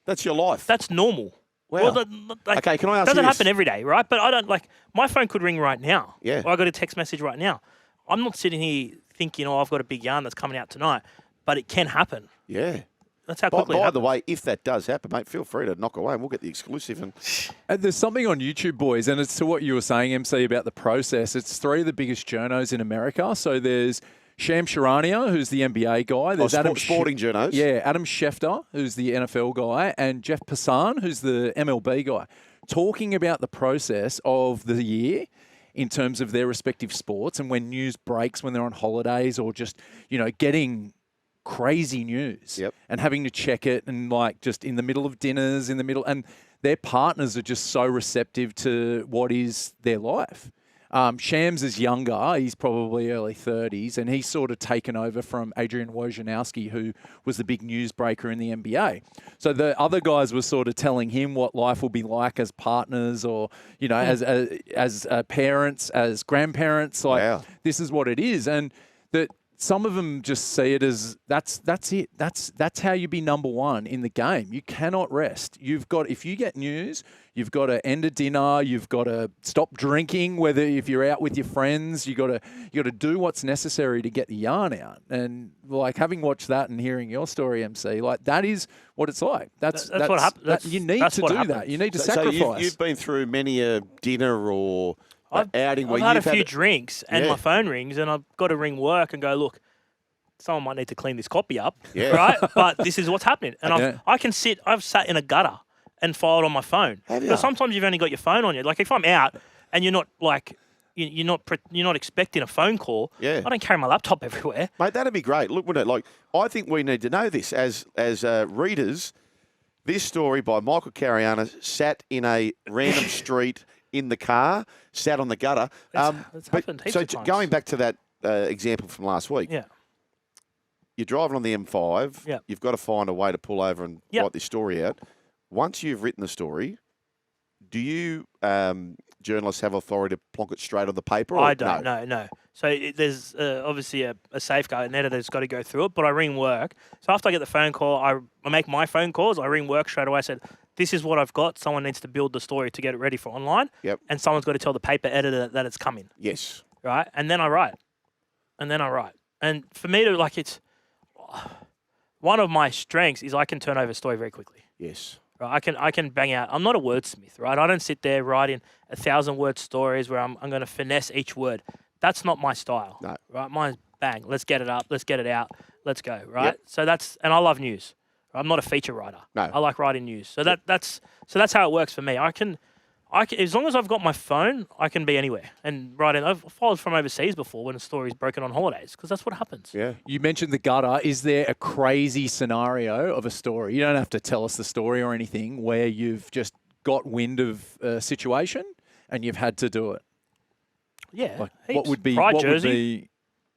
Speaker 2: That's
Speaker 1: your life.
Speaker 2: That's normal.
Speaker 1: Wow.
Speaker 2: Well,
Speaker 1: okay, can I ask you
Speaker 2: doesn't happen every day, right? But I don't my phone could ring right now.
Speaker 1: Yeah.
Speaker 2: Or I got a text message right now. I'm not sitting here thinking, I've got a big yarn that's coming out tonight. But it can happen.
Speaker 1: Yeah.
Speaker 2: That's how quickly
Speaker 1: By the way, if that does happen, mate, feel free to knock away and we'll get the exclusive.
Speaker 3: And there's something on YouTube, boys, and it's to what you were saying, MC, about the process. It's 3 of the biggest journos in America. So there's Sham Charania, who's the NBA guy. There's
Speaker 1: sporting journos.
Speaker 3: Yeah, Adam Schefter, who's the NFL guy, and Jeff Passan, who's the MLB guy, talking about the process of the year in terms of their respective sports and when news breaks, when they're on holidays or just, getting crazy news and having to check it and just in the middle of dinners, and their partners are just so receptive to what is their life. Shams is younger. He's probably early 30s, and he's sort of taken over from Adrian Wojnarowski, who was the big newsbreaker in the NBA. So the other guys were sort of telling him what life will be like as partners or, as parents, as grandparents. This is what it is. And that some of them just see it as that's it. That's how you be number one in the game. You cannot rest. If you get news, you've got to end a dinner. You've got to stop drinking. Whether if you're out with your friends, you got to do what's necessary to get the yarn out. And having watched that and hearing your story, MC, that is what it's like. That's what happens. You need to do that. You need to sacrifice.
Speaker 1: So you've been through many a dinner or outing where
Speaker 2: I've had a few drinks and my phone rings and I've got to ring work and go, look, someone might need to clean this copy up, right? But this is what's happening. And I've sat in a gutter and filed on my phone. Because sometimes you've only got your phone on you. If I'm out and you're not you're not expecting a phone call, I don't carry my laptop everywhere.
Speaker 1: Mate, that'd be great. Look, wouldn't it? I think we need to know this as readers. This story by Michael Carayannis sat in a random street in the car, sat on the gutter.
Speaker 2: It's happened heaps of times.
Speaker 1: Going back to that example from last week, you're driving on the M5.
Speaker 2: Yep.
Speaker 1: You've got to find a way to pull over and write this story out. Once you've written the story, do you journalists have authority to plonk it straight on the paper? Or
Speaker 2: I don't. No. So there's obviously a safeguard. An editor's got to go through it, but I ring work. So after I get the phone call, I make my phone calls. I ring work straight away. I said, this is what I've got. Someone needs to build the story to get it ready for online.
Speaker 1: Yep.
Speaker 2: And someone's got to tell the paper editor that it's coming.
Speaker 1: Yes.
Speaker 2: Right? And then I write. And for me to, it's one of my strengths is I can turn over a story very quickly.
Speaker 1: Yes.
Speaker 2: Right? I can bang out. I'm not a wordsmith, right? I don't sit there writing 1,000-word stories where I'm going to finesse each word. That's not my style.
Speaker 1: No.
Speaker 2: Right? Mine's bang. Let's get it up. Let's get it out. Let's go. Right?
Speaker 1: Yep.
Speaker 2: So and I love news. I'm not a feature writer.
Speaker 1: No.
Speaker 2: I like writing news. So that's how it works for me. I can, as long as I've got my phone, I can be anywhere and write in. I've followed from overseas before when a story's broken on holidays because that's what happens.
Speaker 1: Yeah.
Speaker 3: You mentioned the gutter. Is there a crazy scenario of a story? You don't have to tell us the story or anything where you've just got wind of a situation and you've had to do it.
Speaker 2: Yeah.
Speaker 3: Like,
Speaker 2: heaps.
Speaker 3: what would be
Speaker 2: Pride
Speaker 3: what
Speaker 2: jersey.
Speaker 3: would be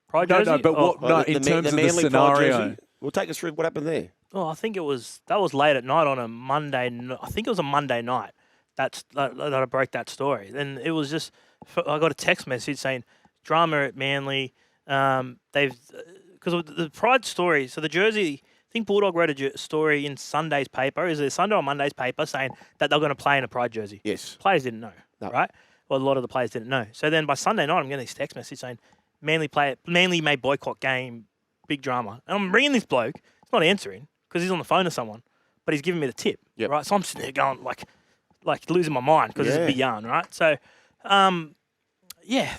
Speaker 2: Pride
Speaker 3: no,
Speaker 2: jersey?
Speaker 3: no, but what? No, in terms of the
Speaker 1: Manly Pride
Speaker 3: scenario.
Speaker 1: jersey? Well, take us through what happened there.
Speaker 2: Oh, I think that was late at night on a Monday. I think it was a Monday night that I broke that story. And it was just, I got a text message saying, drama at Manly. Because of the Pride story. So the jersey, I think Bulldog wrote a story in Sunday's paper. Is it Sunday or Monday's paper saying that they're going to play in a Pride jersey?
Speaker 1: Yes.
Speaker 2: Players didn't know, right? Well, a lot of the players didn't know. So then by Sunday night, I'm getting this text message saying, Manly may boycott game, big drama. And I'm ringing this bloke. He's not answering because he's on the phone to someone, but he's giving me the tip, right? So I'm sitting there going like losing my mind because it's a big yarn, right? So,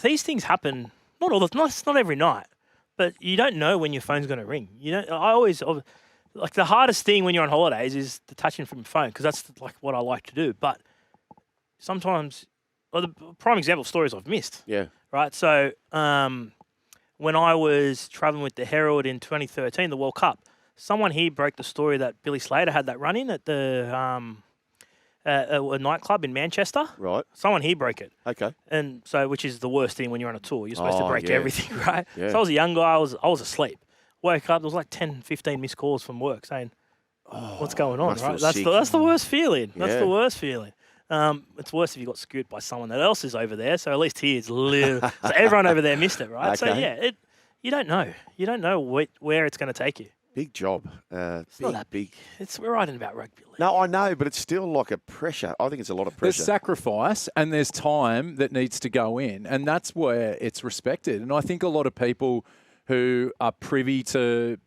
Speaker 2: these things happen. Not every night, but you don't know when your phone's going to ring. I always the hardest thing when you're on holidays is the touching from your phone because that's what I like to do. But sometimes, the prime example of stories I've missed.
Speaker 1: Yeah.
Speaker 2: Right. So when I was traveling with the Herald in 2013, the World Cup, someone here broke the story that Billy Slater had that run-in at the a nightclub in Manchester.
Speaker 1: Right.
Speaker 2: Someone here broke it.
Speaker 1: Okay.
Speaker 2: And so, which is the worst thing when you're on a tour. You're supposed to break everything, right?
Speaker 1: Yeah.
Speaker 2: So I was a young guy. I was asleep. Woke up. There was 10, 15 missed calls from work saying, what's going on, right? That's the worst feeling. That's the worst feeling. It's worse if you got scooped by someone that else is over there. So at least here it's little. So everyone over there missed it, right?
Speaker 1: Okay.
Speaker 2: So yeah, you don't know. You don't know where it's going to take you.
Speaker 1: Big job.
Speaker 2: It's not that big. We're writing about rugby league.
Speaker 1: No, I know, but it's still like a pressure. I think it's a lot of pressure.
Speaker 3: There's sacrifice and there's time that needs to go in, and that's where it's respected. And I think a lot of people who are privy to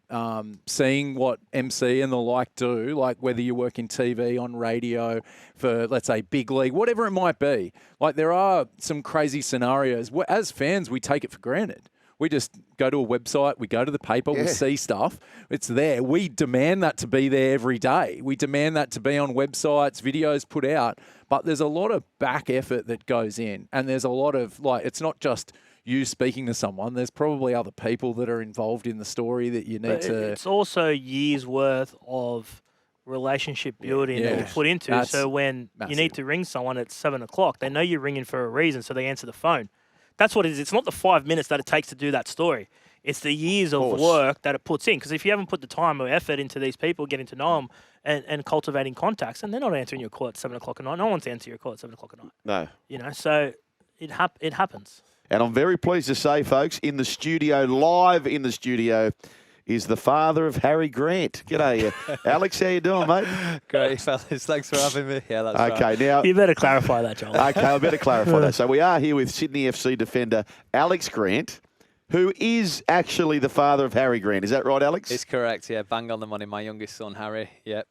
Speaker 3: seeing what MC and the like do, like whether you work in TV, on radio, for, let's say, big league, whatever it might be, there are some crazy scenarios. As fans, we take it for granted. We just go to a website, we go to the paper, we see stuff. It's there. We demand that to be there every day. We demand that to be on websites, videos put out. But there's a lot of back effort that goes in. And there's a lot of, it's not just you speaking to someone. There's probably other people that are involved in the story that you need to...
Speaker 2: It's also years' worth of relationship building that you put into. So when you need to ring someone at 7 o'clock, they know you're ringing for a reason, so they answer the phone. That's what it is. It's not the 5 minutes that it takes to do that story. It's the years of work that it puts in. Because if you haven't put the time or effort into these people, getting to know them and cultivating contacts, and they're not answering your call at 7 o'clock at night. No one's answering your call at 7 o'clock at night.
Speaker 1: No.
Speaker 2: So it happens.
Speaker 1: And I'm very pleased to say, folks, live in the studio, is the father of Harry Grant. G'day, Alex. How you doing, mate?
Speaker 4: Great, fellas. Thanks for having me. Yeah, that's
Speaker 1: okay.
Speaker 4: right.
Speaker 1: Now
Speaker 2: you better clarify that, Joel.
Speaker 1: Okay, I better clarify that. So we are here with Sydney FC defender Alex Grant, who is actually the father of Harry Grant. Is that right, Alex?
Speaker 4: It's correct. Yeah, bang on the money. My youngest son, Harry. Yep,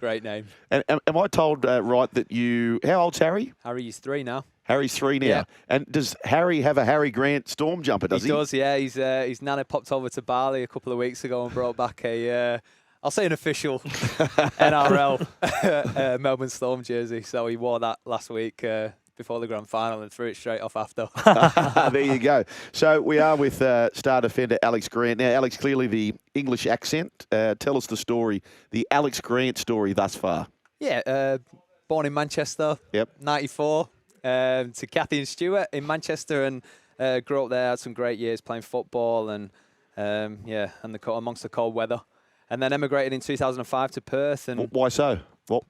Speaker 4: great name.
Speaker 1: And am I told right that how old's Harry?
Speaker 4: Harry's 3 now.
Speaker 1: Harry's 3 now.
Speaker 4: Yeah.
Speaker 1: And does Harry have a Harry Grant storm jumper, does he?
Speaker 4: He does, yeah. His nana popped over to Bali a couple of weeks ago and brought back I'll say an official NRL Melbourne Storm jersey. So he wore that last week before the grand final and threw it straight off after.
Speaker 1: There you go. So we are with star defender Alex Grant. Now, Alex, clearly the English accent. Tell us the story, the Alex Grant story thus far.
Speaker 4: Yeah, born in Manchester.
Speaker 1: Yep.
Speaker 4: 94. to Kathy and Stuart in Manchester, and grew up there. Had some great years playing football, and amongst the cold weather. And then emigrated in 2005 to Perth. And
Speaker 1: why so?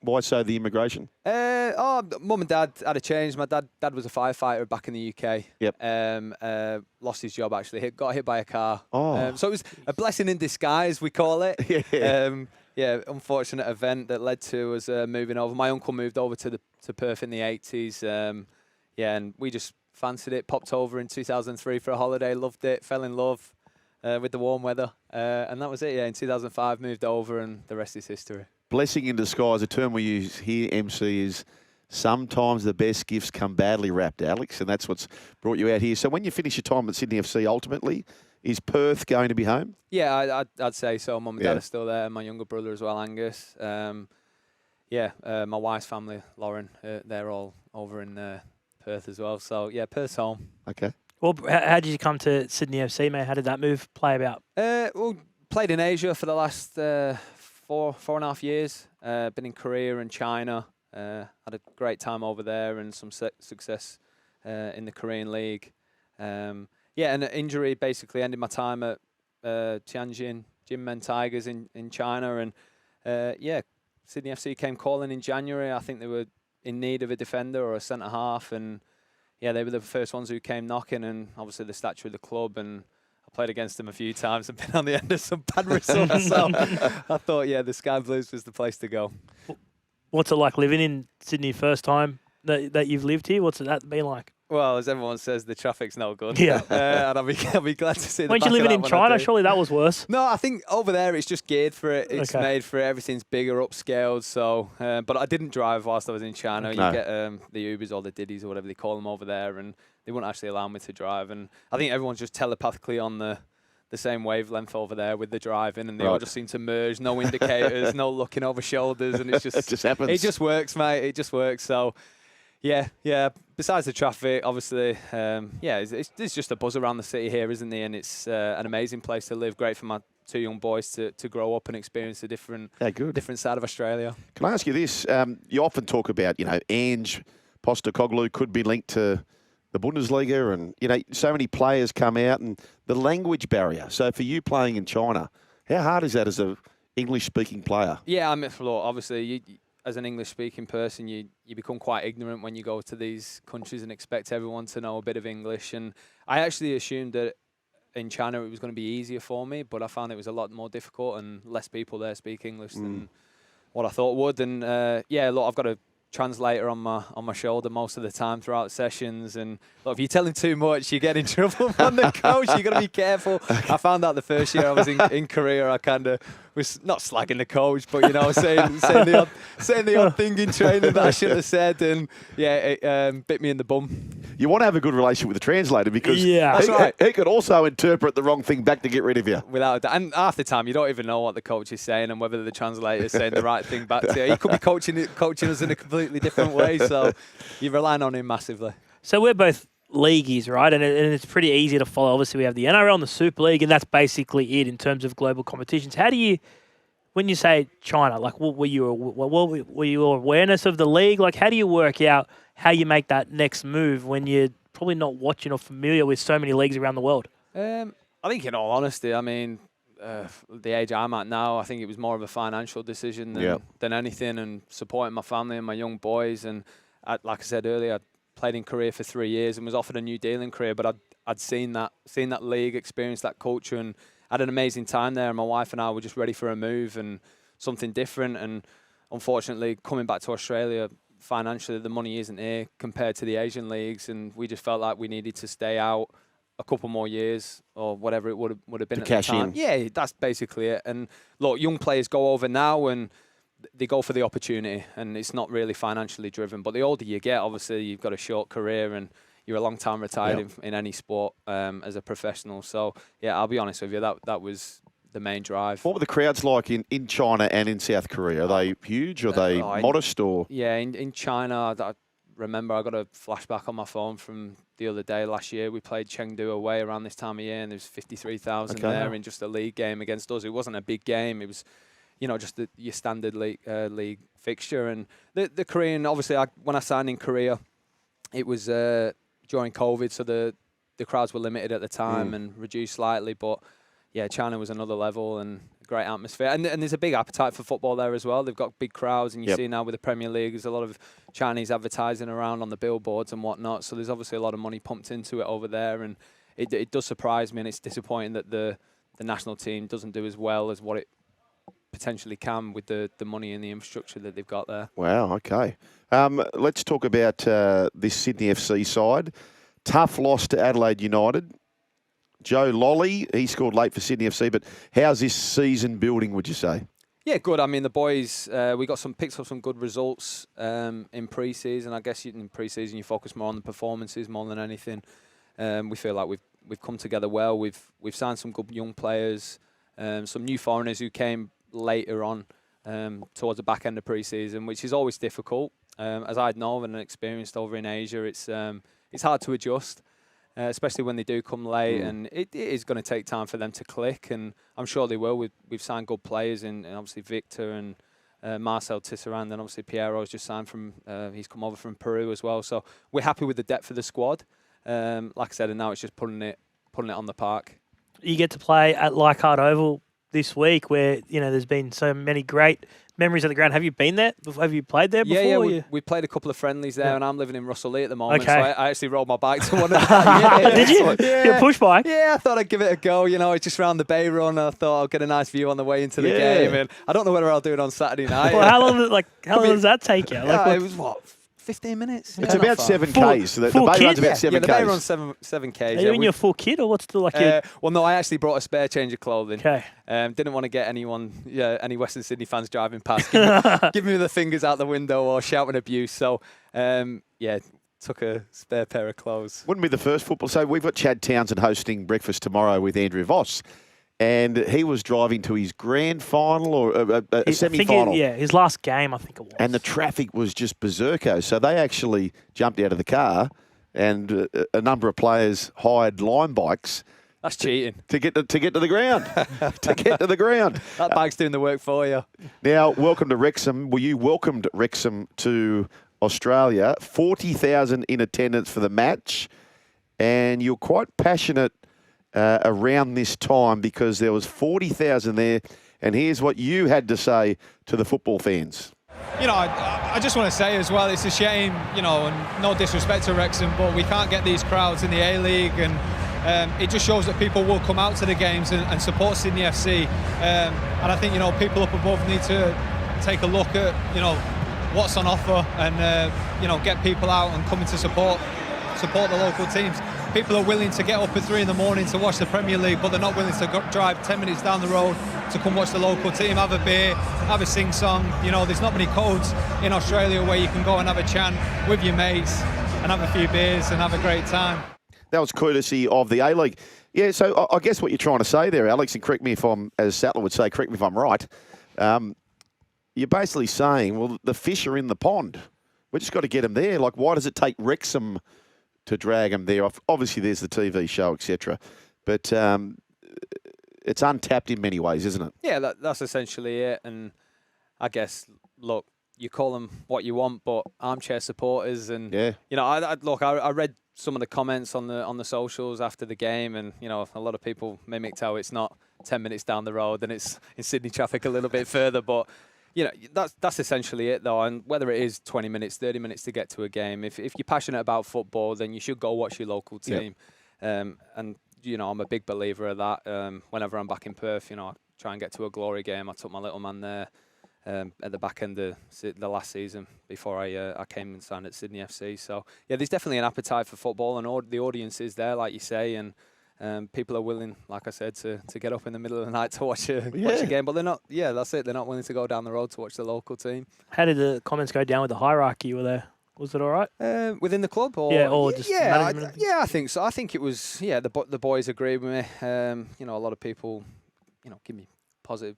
Speaker 1: Why so the immigration?
Speaker 4: Mum and dad had a change. My dad was a firefighter back in the UK.
Speaker 1: Yep.
Speaker 4: Lost his job actually. Got hit by a car.
Speaker 1: Oh.
Speaker 4: So it was a blessing in disguise, we call it.
Speaker 1: Yeah.
Speaker 4: Unfortunate event that led to us moving over. My uncle moved over to Perth in the 80s. And we just fancied it. Popped over in 2003 for a holiday. Loved it. Fell in love with the warm weather. And that was it. Yeah, in 2005 moved over, and the rest is history. Blessing
Speaker 1: in disguise, a term we use here, MC, is sometimes the best gifts come badly wrapped, Alex, and that's what's brought you out here. So when you finish your time at Sydney FC, ultimately, is Perth going to be home?
Speaker 4: Yeah, I'd say so. Mum and dad are still there, and my younger brother as well, Angus. My wife's family, Lauren, they're all over in Perth as well. So, yeah, Perth's home.
Speaker 1: Okay.
Speaker 2: Well, how did you come to Sydney FC, mate? How did that move play about?
Speaker 4: Played in Asia for the last 4.5 years. Been in Korea and China. Had a great time over there and some success in the Korean League. And an injury basically ended my time at Tianjin Jinmen Tigers in China. And Sydney FC came calling in January. I think they were in need of a defender or a centre half, and they were the first ones who came knocking. And obviously the stature of the club, and I played against them a few times and been on the end of some bad results. So I thought, the Sky Blues was the place to go.
Speaker 2: What's it like living in Sydney first time that you've lived here? What's that been like?
Speaker 4: Well, as everyone says, the traffic's no good.
Speaker 2: Yeah.
Speaker 4: And I'll be glad to see
Speaker 2: Weren't you living in China? Surely that was worse.
Speaker 4: No, I think over there it's just geared for it. It's made for it. Everything's bigger, upscaled. So, but I didn't drive whilst I was in China.
Speaker 1: No.
Speaker 4: You get the Ubers or the Diddies or whatever they call them over there, and they wouldn't actually allow me to drive. And I think everyone's just telepathically on the same wavelength over there with the driving, and they all just seem to merge. No indicators, no looking over shoulders, and it's just
Speaker 1: it just happens.
Speaker 4: It just works, mate. It just works. So. Yeah. Besides the traffic, obviously, there's just a buzz around the city here, isn't there? And it's an amazing place to live. Great for my two young boys to grow up and experience a different side of Australia.
Speaker 1: Can I ask you this? You often talk about, Ange Postecoglou could be linked to the Bundesliga, and, so many players come out, and the language barrier. So for you playing in China, how hard is that as an English-speaking player?
Speaker 4: Yeah, I mean, obviously, as an English-speaking person, you become quite ignorant when you go to these countries and expect everyone to know a bit of English. And I actually assumed that in China it was going to be easier for me, but I found it was a lot more difficult and less people there speak English than what I thought would. And I've got a translator on my shoulder most of the time throughout sessions, and if you tell him too much, you get in trouble from the coach. You got to be careful. I found out the first year I was in Korea, I kind of was not slagging the coach, but saying the odd thing in training that I should have said, and it bit me in the bum.
Speaker 1: You want to have a good relationship with the translator, because
Speaker 4: that's right.
Speaker 1: He could also interpret the wrong thing back to get rid of you.
Speaker 4: Without a doubt. And half the time you don't even know what the coach is saying and whether the translator is saying the right thing back to you. He could be coaching us in a completely different way, so you're relying on him massively.
Speaker 2: So we're both leagueies, right? And it's pretty easy to follow. Obviously, we have the NRL and the Super League, and that's basically it in terms of global competitions. How do you, when you say China, like, were you awareness of the league? Like, how do you work out how you make that next move when you're probably not watching or familiar with so many leagues around the world?
Speaker 4: I think, in all honesty, I mean, the age I'm at now, I think it was more of a financial decision than anything, and supporting my family and my young boys. And like I said earlier, I played in Korea for 3 years and was offered a new deal in Korea, but I'd seen that league, experienced that culture, and had an amazing time there. And my wife and I were just ready for a move and something different. And unfortunately, coming back to Australia, financially, the money isn't here compared to the Asian leagues, and we just felt like we needed to stay out a couple more years or whatever it would have been
Speaker 1: to
Speaker 4: at
Speaker 1: cash
Speaker 4: the time.
Speaker 1: in.
Speaker 4: Yeah, that's basically it. And look, young players go over now and they go for the opportunity, and it's not really financially driven. But the older you get, obviously, you've got a short career and you're a long time retired in any sport as a professional. So, yeah, I'll be honest with you, that was the main drive.
Speaker 1: What were the crowds like in China and in South Korea? Are they huge? Are they modest? Or
Speaker 4: Yeah, in China, I remember I got a flashback on my phone from the other day last year. We played Chengdu away around this time of year, and there was 53,000 there in just a league game against us. It wasn't a big game. It was, just your standard league fixture. And the Korean, obviously, when I signed in Korea, it was during COVID, so the crowds were limited at the time and reduced slightly. But yeah, China was another level and a great atmosphere. And there's a big appetite for football there as well. They've got big crowds, and you see now with the Premier League, there's a lot of Chinese advertising around on the billboards and whatnot. So there's obviously a lot of money pumped into it over there, and it does surprise me, and it's disappointing that the national team doesn't do as well as what it potentially can with the money and the infrastructure that they've got there.
Speaker 1: Wow, okay. Let's talk about this Sydney FC side. Tough loss to Adelaide United. Joe Lolly, he scored late for Sydney FC, but how's this season building, would you say?
Speaker 4: Yeah, good. I mean, the boys, we picked up some good results in pre-season. I guess in pre-season you focus more on the performances more than anything. We feel like we've come together well. We've signed some good young players, some new foreigners who came later on towards the back end of pre-season, which is always difficult. As I'd known and experienced over in Asia, it's hard to adjust, especially when they do come late, and it is going to take time for them to click, and I'm sure they will. We've signed good players and obviously Victor and Marcel Tisserand, and obviously Piero's just signed from, he's come over from Peru as well. So we're happy with the depth of the squad. Like I said, and now it's just putting it on the park. You
Speaker 2: get to play at Leichhardt Oval this week, where there's been so many great memories at the ground. Have you been there? Have you played there before?
Speaker 4: Yeah. We played a couple of friendlies there, and I'm living in Russell Lee at the moment. Okay. So I actually rode my bike to one of them.
Speaker 2: Did you? Yeah. Your push bike?
Speaker 4: Yeah, I thought I'd give it a go. It's just round the Bay Run. I thought I'll get a nice view on the way into the game, and I don't know whether I'll do it on Saturday night.
Speaker 2: Well, how long does that take you?
Speaker 4: It was 15 minutes.
Speaker 1: It's about 7Ks. So the Bay Run's about 7Ks.
Speaker 4: Yeah, the Bay Run's 7Ks.
Speaker 2: Are you in your full kit, or what's the
Speaker 4: well, no, I actually brought a spare change of clothing.
Speaker 2: Okay.
Speaker 4: Didn't want to get any Western Sydney fans driving past, giving me the fingers out the window or shouting abuse. So, took a spare pair of clothes.
Speaker 1: Wouldn't be the first football. So we've got Chad Townsend hosting breakfast tomorrow with Andrew Voss. And he was driving to his grand final or a semi-final.
Speaker 2: His last game, I think it was.
Speaker 1: And the traffic was just berserko. So they actually jumped out of the car, and a number of players hired line bikes.
Speaker 4: That's cheating.
Speaker 1: To get to the ground. To get to the ground.
Speaker 4: That bike's doing the work for you.
Speaker 1: Now, welcome to Wrexham. Well, you welcomed Wrexham to Australia. 40,000 in attendance for the match. And you're quite passionate around this time because there was 40,000 there, and here's what you had to say to the football fans.
Speaker 5: I just want to say as well, it's a shame, and no disrespect to Wrexham, but we can't get these crowds in the A-League, and it just shows that people will come out to the games and support Sydney FC, and I think, people up above need to take a look at, what's on offer and, get people out and coming to support the local teams. People are willing to get up at 3 in the morning to watch the Premier League, but they're not willing to drive 10 minutes down the road to come watch the local team, have a beer, have a sing-song. There's not many codes in Australia where you can go and have a chant with your mates and have a few beers and have a great time.
Speaker 1: That was courtesy of the A-League. Yeah, so I guess what you're trying to say there, Alex, and correct me if I'm, as Sattler would say, correct me if I'm right, you're basically saying, well, the fish are in the pond. We just got to get them there. Like, why does it take Wrexham to drag them there? Obviously, there's the TV show, etc. But it's untapped in many ways, isn't it?
Speaker 4: Yeah, that's essentially it. And I guess, look, you call them what you want, but armchair supporters, and I read some of the comments on the socials after the game, and a lot of people mimicked how it's not 10 minutes down the road and it's in Sydney traffic a little bit further, but. That's essentially it, though. And whether it is 20 minutes, 30 minutes to get to a game, if you're passionate about football, then you should go watch your local team. And, I'm a big believer of that. Whenever I'm back in Perth, I try and get to a glory game. I took my little man there at the back end of the last season before I came and signed at Sydney FC. So, yeah, there's definitely an appetite for football, and the audience is there, like you say, and people are willing, like I said, to get up in the middle of the night to watch a game, but they're not. Yeah, that's it. They're not willing to go down the road to watch the local team.
Speaker 2: How did the comments go down with the hierarchy you were there? Was it all right?
Speaker 4: Within the club, or
Speaker 2: just
Speaker 4: management? I think so. I think it was. Yeah, the boys agreed with me. A lot of people, give me positive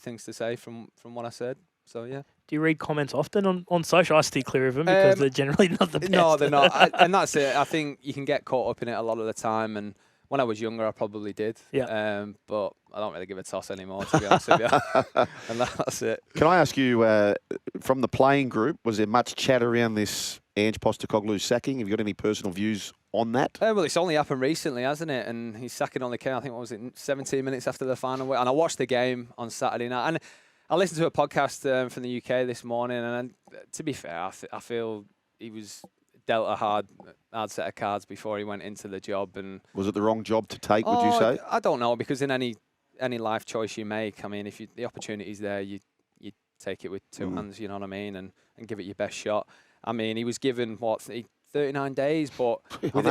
Speaker 4: things to say from what I said. So yeah.
Speaker 2: Do you read comments often on social? I steer clear of them because they're generally not the best.
Speaker 4: No, they're not. And that's it. I think you can get caught up in it a lot of the time, and when I was younger, I probably did.
Speaker 2: Yeah.
Speaker 4: But I don't really give a toss anymore, to be honest with you. And that's it.
Speaker 1: Can I ask you, from the playing group, was there much chat around this Ange Postecoglou's sacking? Have you got any personal views on that?
Speaker 4: Well, it's only happened recently, hasn't it? And his sacking only came, I think, what was it, 17 minutes after the final. And I watched the game on Saturday night. And I listened to a podcast from the UK this morning. And to be fair, I feel he was dealt a hard set of cards before he went into the job. And
Speaker 1: was it the wrong job to take, would you say?
Speaker 4: I don't know, because in any life choice you make, I mean, if the opportunity's there, you take it with two hands, you know what I mean, and give it your best shot. I mean, he was given, 39 days, but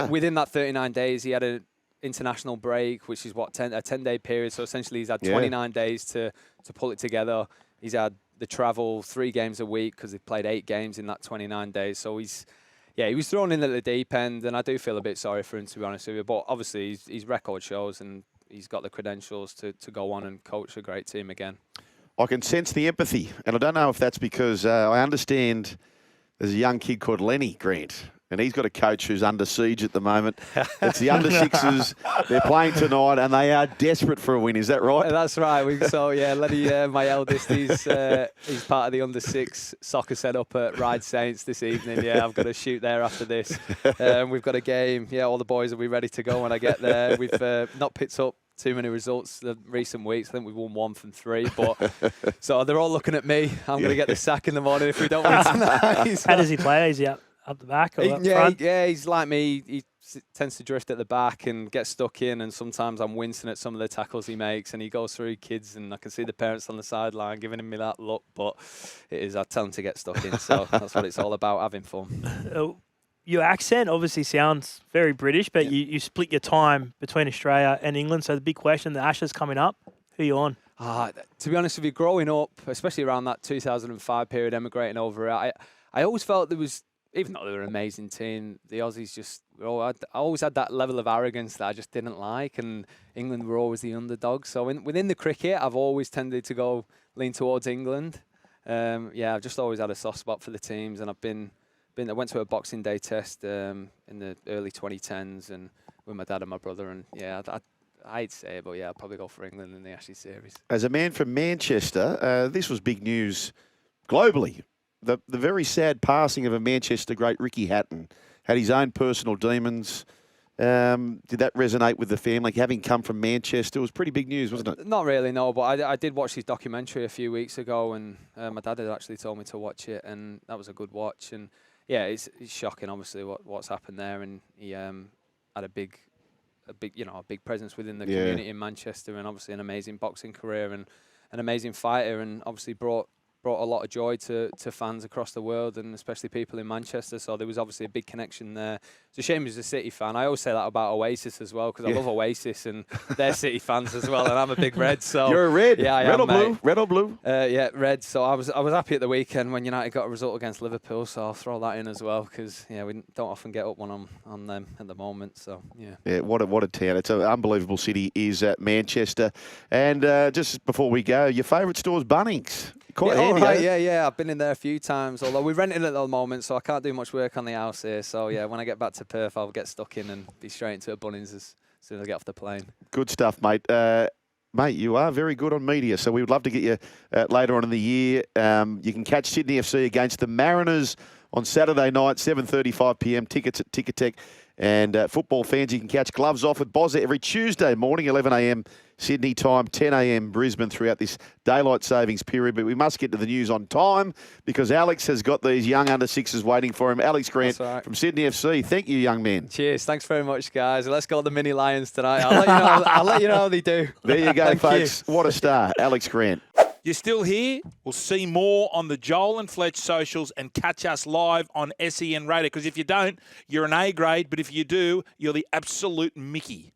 Speaker 4: within that 39 days, he had an international break, which is a 10-day period. So essentially, he's had 29 days to pull it together. He's had the travel 3 games a week because he played 8 games in that 29 days. So he was thrown in at the deep end, and I do feel a bit sorry for him, to be honest with you. But obviously, his record shows, and he's got the credentials to go on and coach a great team again.
Speaker 1: I can sense the empathy, and I don't know if that's because I understand there's a young kid called Lenny Grant, and he's got a coach who's under siege at the moment. It's the under sixes. They're playing tonight, and they are desperate for a win. Is that right?
Speaker 4: That's right. Lenny, my eldest, he's part of the under 6 soccer setup at Ryde Saints this evening. Yeah, I've got to shoot there after this. We've got a game. Yeah, all the boys will be ready to go when I get there. We've not picked up too many results the recent weeks. I think we've won 1 from 3, but so they're all looking at me. I'm going to get the sack in the morning if we don't win tonight.
Speaker 2: How does he play? Is he up the back or up front?
Speaker 4: Yeah, he's like me. He tends to drift at the back and get stuck in, and sometimes I'm wincing at some of the tackles he makes, and he goes through kids, and I can see the parents on the sideline giving me that look, but I tell him to get stuck in, so that's what it's all about, having fun.
Speaker 2: Your accent obviously sounds very British, but you split your time between Australia and England. So the big question, the Ashes coming up, who are you on?
Speaker 4: To be honest with you, growing up, especially around that 2005 period, emigrating over it, I always felt there was, even though they were an amazing team, the Aussies I always had that level of arrogance that I just didn't like, and England were always the underdogs. So within the cricket, I've always tended to lean towards England. I've just always had a soft spot for the teams, and I went to a Boxing Day test in the early 2010s, and with my dad and my brother, and I'd say it, but I'd probably go for England in the Ashes series.
Speaker 1: As a man from Manchester, this was big news globally. The very sad passing of a Manchester great, Ricky Hatton, had his own personal demons. Did that resonate with the family? Having come from Manchester, it was pretty big news, wasn't it?
Speaker 4: Not really, no, but I did watch his documentary a few weeks ago, and my dad had actually told me to watch it, and that was a good watch. And yeah, it's shocking, obviously, what's happened there, and he had a big presence within the community in Manchester, and obviously an amazing boxing career and an amazing fighter, and obviously brought a lot of joy to fans across the world, and especially people in Manchester. So there was obviously a big connection there. It's a shame he was a City fan. I always say that about Oasis as well, because I love Oasis, and they're City fans as well, and I'm a big Red. So
Speaker 1: you're a Red.
Speaker 4: Yeah, I
Speaker 1: red
Speaker 4: am,
Speaker 1: or blue?
Speaker 4: Mate.
Speaker 1: Red or blue?
Speaker 4: Red. So I was happy at the weekend when United got a result against Liverpool. So I'll throw that in as well, because we don't often get up one on them at the moment. So
Speaker 1: yeah. What a town! It's an unbelievable city, is Manchester. And just before we go, your favourite store's Bunnings. Quite handy,
Speaker 4: yeah. I've been in there a few times, although we're renting at the moment, so I can't do much work on the house here. So when I get back to Perth, I'll get stuck in and be straight into a Bunnings as soon as I get off the plane.
Speaker 1: Good stuff, mate. Mate, you are very good on media, so we would love to get you later on in the year. You can catch Sydney FC against the Mariners on Saturday night, 7:35 p.m. Tickets at Ticketek. And football fans, you can catch Gloves Off with Bozza every Tuesday morning, 11 a.m. Sydney time, 10 a.m. Brisbane throughout this daylight savings period. But we must get to the news on time, because Alex has got these young under sixes waiting for him. Alex Grant from Sydney FC. Thank you, young man.
Speaker 4: Cheers. Thanks very much, guys. Let's go the Mini Lions tonight. I'll let you know how they do.
Speaker 1: There you go, folks. What a star, Alex Grant.
Speaker 6: You're still here? We'll see more on the Joel and Fletch socials, and catch us live on SEN Radio. Because if you don't, you're an A grade. But if you do, you're the absolute Mickey.